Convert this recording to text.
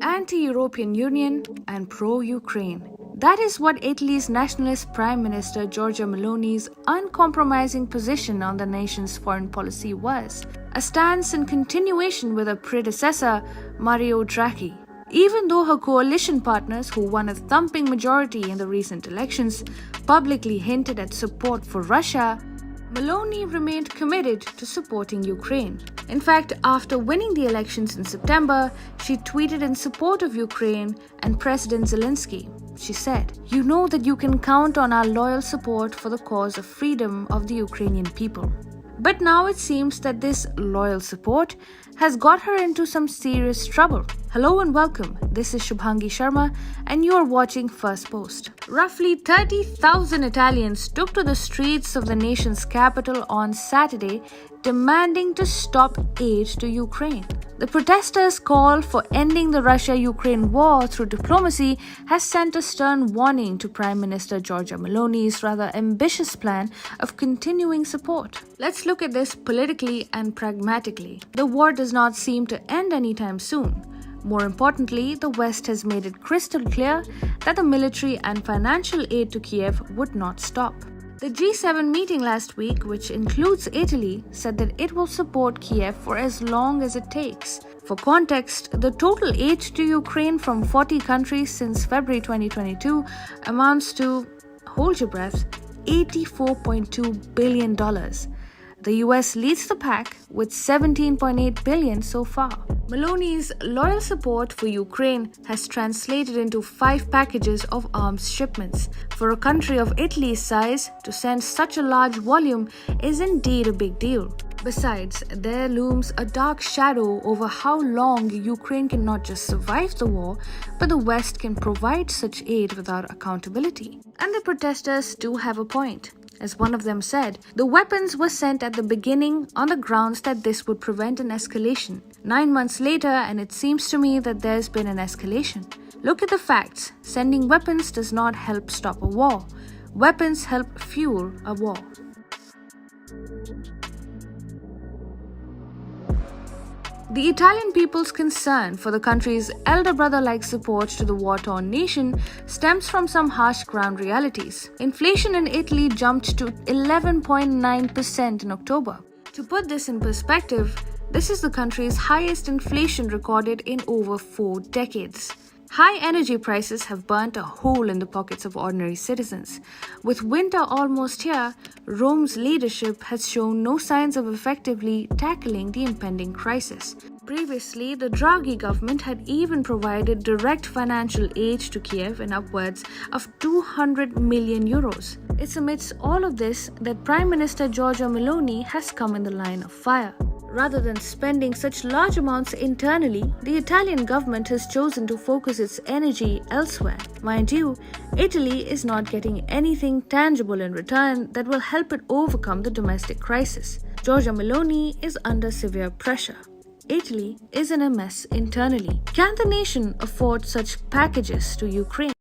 anti-European Union, and pro-Ukraine. That is what Italy's nationalist Prime Minister Georgia Meloni's uncompromising position on the nation's foreign policy was, a stance in continuation with her predecessor, Mario Draghi. Even though her coalition partners, who won a thumping majority in the recent elections, publicly hinted at support for Russia, Meloni remained committed to supporting Ukraine. In fact, after winning the elections in September, she tweeted in support of Ukraine and President Zelensky. She said, "You know that you can count on our loyal support for the cause of freedom of the Ukrainian people." But now it seems that this loyal support has got her into some serious trouble. Hello and welcome. This is Shubhangi Sharma and you are watching Firstpost. Roughly 30,000 Italians took to the streets of the nation's capital on Saturday demanding to stop aid to Ukraine. The protesters' call for ending the Russia-Ukraine war through diplomacy has sent a stern warning to Prime Minister Georgia Meloni's rather ambitious plan of continuing support. Let's look at this politically and pragmatically. The war does not seem to end anytime soon. More importantly, the West has made it crystal clear that the military and financial aid to Kiev would not stop. The G7 meeting last week, which includes Italy, said that it will support Kiev for as long as it takes. For context, the total aid to Ukraine from 40 countries since February 2022 amounts to, hold your breath, $84.2 billion. The US leads the pack with $17.8 billion so far. Meloni's loyal support for Ukraine has translated into 5 packages of arms shipments. For a country of Italy's size, to send such a large volume is indeed a big deal. Besides, there looms a dark shadow over how long Ukraine can not just survive the war, but the West can provide such aid without accountability. And the protesters do have a point. As one of them said, the weapons were sent at the beginning on the grounds that this would prevent an escalation. 9 months later, and it seems to me that there's been an escalation. Look at the facts. Sending weapons does not help stop a war. Weapons help fuel a war. The Italian people's concern for the country's elder brother-like support to the war-torn nation stems from some harsh ground realities. Inflation in Italy jumped to 11.9% in October. To put this in perspective, this is the country's highest inflation recorded in over 4 decades. High energy prices have burnt a hole in the pockets of ordinary citizens. With winter almost here, Rome's leadership has shown no signs of effectively tackling the impending crisis. Previously, the Draghi government had even provided direct financial aid to Kiev in upwards of 200 million euros. It's amidst all of this that Prime Minister Georgia Meloni has come in the line of fire. Rather than spending such large amounts internally, the Italian government has chosen to focus its energy elsewhere. Mind you, Italy is not getting anything tangible in return that will help it overcome the domestic crisis. Georgia Meloni is under severe pressure. Italy is in a mess internally. Can the nation afford such packages to Ukraine?